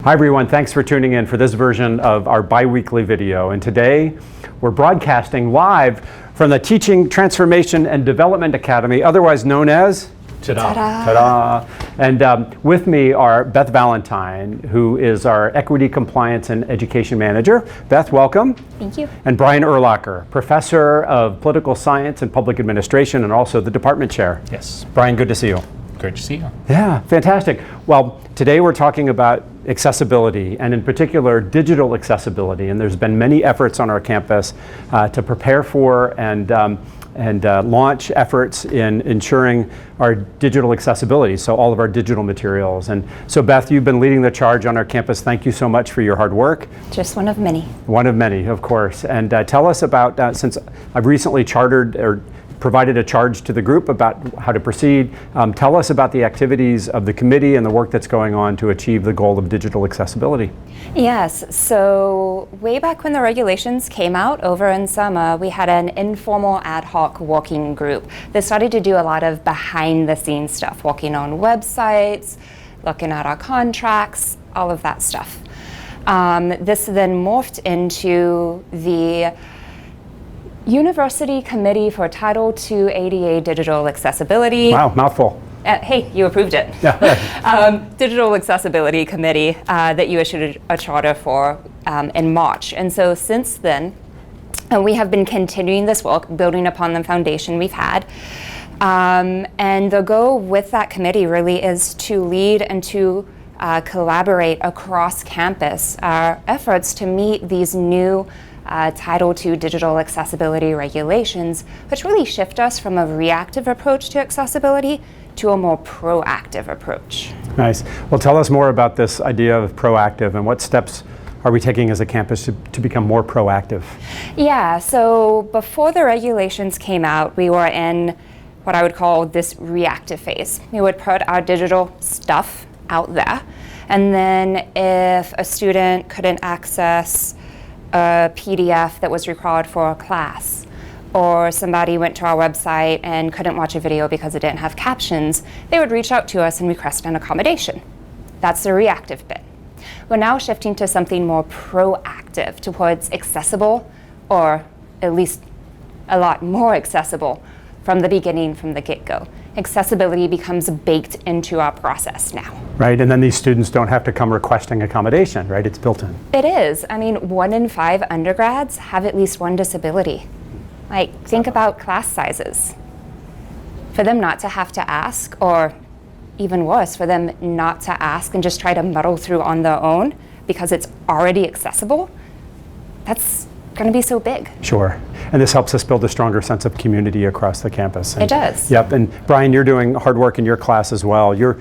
Hi everyone, thanks for tuning in for this version of our bi-weekly video. And today we're broadcasting live from the Teaching, Transformation and Development Academy, otherwise known as Ta-da. Ta-da. And with me are Beth Valentine, who is our Equity, Compliance and Education Manager. Beth, welcome. Thank you. And Brian Urlacher, Professor of Political Science and Public Administration and also the Department Chair. Yes. Brian, good to see you. Great to see you. Yeah, fantastic. Well, today we're talking about accessibility, and in particular digital accessibility, and there's been many efforts on our campus to prepare for and launch efforts in ensuring our digital accessibility, so all of our digital materials. And so Beth, you've been leading the charge on our campus. Thank you so much for your hard work. Just one of many. One of many, of course. And tell us about, since I've recently chartered or provided a charge to the group about how to proceed. Tell us about the activities of the committee and the work that's going on to achieve the goal of digital accessibility. Yes, so way back when the regulations came out over in summer, we had an informal ad hoc working group that started to do a lot of behind the scenes stuff, working on websites, looking at our contracts, all of that stuff. This then morphed into the University Committee for Title II ADA Digital Accessibility. Wow, mouthful. Hey, you approved it. Yeah. Digital Accessibility Committee that you issued a charter for in March. And so since then, we have been continuing this work, building upon the foundation we've had. And the goal with that committee really is to lead and to collaborate across campus our efforts to meet these new Title II digital accessibility regulations, which really shift us from a reactive approach to accessibility to a more proactive approach. Nice. Well, tell us more about this idea of proactive and what steps are we taking as a campus to become more proactive? Yeah, so before the regulations came out, we were in what I would call this reactive phase. We would put our digital stuff out there, and then if a student couldn't access a PDF that was required for a class, or somebody went to our website and couldn't watch a video because it didn't have captions, they would reach out to us and request an accommodation. That's the reactive bit. We're now shifting to something more proactive towards accessible, or at least a lot more accessible from the beginning, from the get-go. Accessibility becomes baked into our process now. Right, and then these students don't have to come requesting accommodation, right? It's built in. It is. I mean, 1 in 5 undergrads have at least one disability. Like, think about class sizes. For them not to have to ask, or even worse, for them not to ask and just try to muddle through on their own because it's already accessible, that's going to be so big. Sure. And this helps us build a stronger sense of community across the campus. And, it does. Yep. And Brian, you're doing hard work in your class as well. You're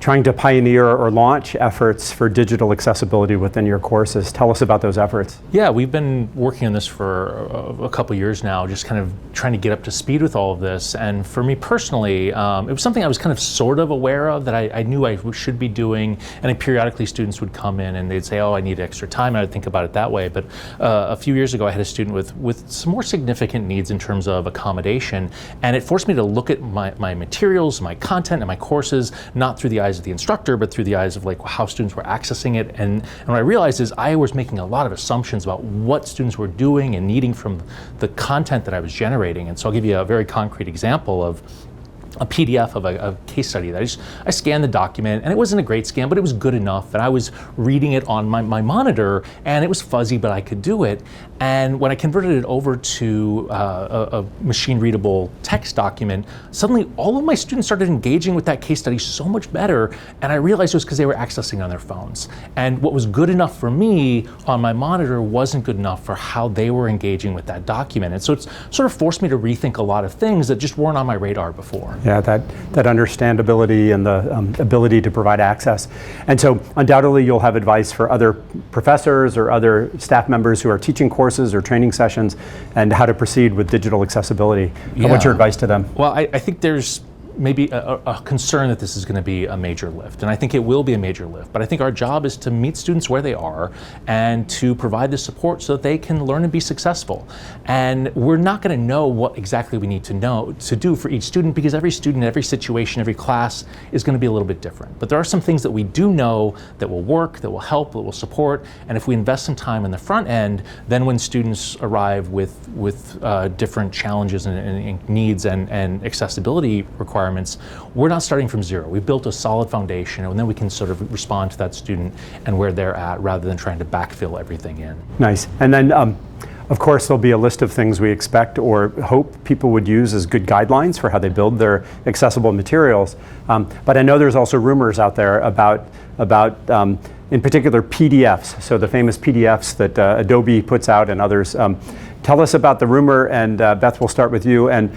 trying to pioneer or launch efforts for digital accessibility within your courses. Tell us about those efforts. Yeah, we've been working on this for a couple years now, just kind of trying to get up to speed with all of this. And for me personally, it was something I was kind of sort of aware of that I knew I should be doing. And periodically students would come in and they'd say, oh, I need extra time. And I'd think about it that way. But a few years ago, I had a student with some more significant needs in terms of accommodation. And it forced me to look at my materials, my content, and my courses, not through the eyes of the instructor, but through the eyes of like how students were accessing it. And what I realized is I was making a lot of assumptions about what students were doing and needing from the content that I was generating. And so I'll give you a very concrete example of a PDF of a case study that I scanned the document, and it wasn't a great scan, but it was good enough, and I was reading it on my monitor, and it was fuzzy, but I could do it. And when I converted it over to a machine-readable text document, suddenly all of my students started engaging with that case study so much better, and I realized it was because they were accessing on their phones. And what was good enough for me on my monitor wasn't good enough for how they were engaging with that document. And so it's sort of forced me to rethink a lot of things that just weren't on my radar before. Yeah, that understandability and the ability to provide access. And so undoubtedly you'll have advice for other professors or other staff members who are teaching courses or training sessions and how to proceed with digital accessibility. Yeah. What's your advice to them? Well, I think there's maybe a concern that this is going to be a major lift, and I think it will be a major lift, but I think our job is to meet students where they are and to provide the support so that they can learn and be successful. And we're not going to know what exactly we need to do for each student, because every student, every situation, every class is going to be a little bit different. But there are some things that we do know that will work, that will help, that will support, and if we invest some time in the front end, then when students arrive with different challenges and needs and accessibility requirements, we're not starting from zero. We've built a solid foundation, and then we can sort of respond to that student and where they're at, rather than trying to backfill everything in. Nice. And then, of course, there'll be a list of things we expect or hope people would use as good guidelines for how they build their accessible materials. But I know there's also rumors out there about in particular, PDFs. So the famous PDFs that Adobe puts out and others. Tell us about the rumor, and Beth, we'll start with you. And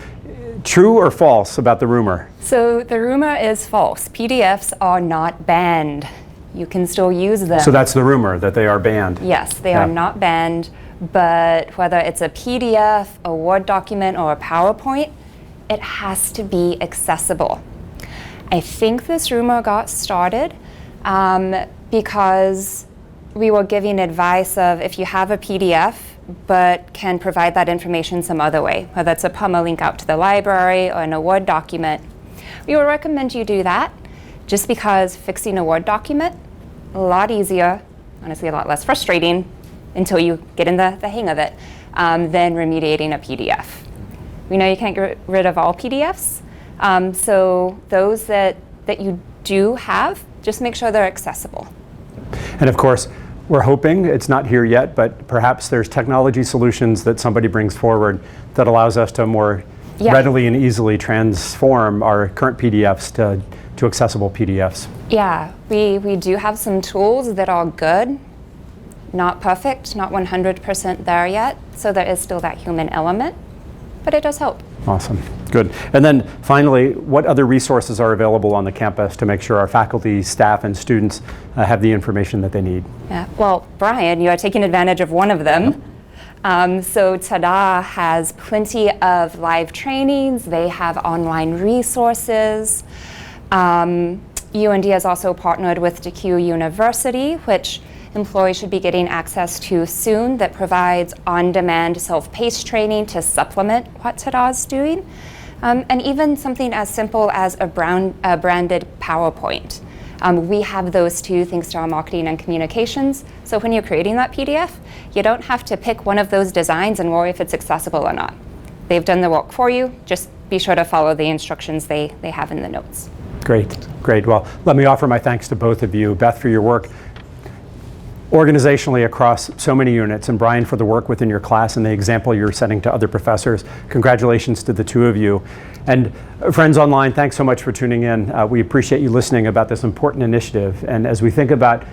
true or false about the rumor? So the rumor is false. PDFs are not banned. You can still use them. So that's the rumor, that they are banned? Yes, they are not banned, but whether it's a PDF, a Word document, or a PowerPoint, it has to be accessible. I think this rumor got started because we were giving advice of, if you have a PDF but can provide that information some other way, whether it's a permalink out to the library or in a Word document, we would recommend you do that, just because fixing a Word document, a lot easier, honestly a lot less frustrating until you get in the hang of it, than remediating a PDF. We know you can't get rid of all PDFs, so those that you do have, just make sure they're accessible. And of course, we're hoping, it's not here yet, but perhaps there's technology solutions that somebody brings forward that allows us to more readily and easily transform our current PDFs to accessible PDFs. Yeah, we do have some tools that are good, not perfect, not 100% there yet, so there is still that human element, but it does help. Awesome, good. And then finally, what other resources are available on the campus to make sure our faculty, staff, and students have the information that they need? Yeah. Well, Brian, you are taking advantage of one of them. So TADA has plenty of live trainings. They have online resources. UND has also partnered with DeQ University, which employees should be getting access to soon, that provides on-demand self-paced training to supplement what TADA is doing. And even something as simple as a branded PowerPoint. We have those too, thanks to our marketing and communications. So when you're creating that PDF, you don't have to pick one of those designs and worry if it's accessible or not. They've done the work for you. Just be sure to follow the instructions they have in the notes. Great, great. Well, let me offer my thanks to both of you. Beth, for your work organizationally across so many units, and Brian, for the work within your class and the example you're setting to other professors. Congratulations to the two of you. And friends online, thanks so much for tuning in. We appreciate you listening about this important initiative. And as we think about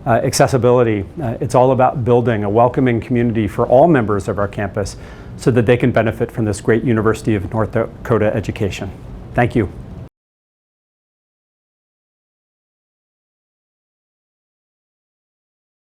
accessibility, it's all about building a welcoming community for all members of our campus so that they can benefit from this great University of North Dakota education. Thank you.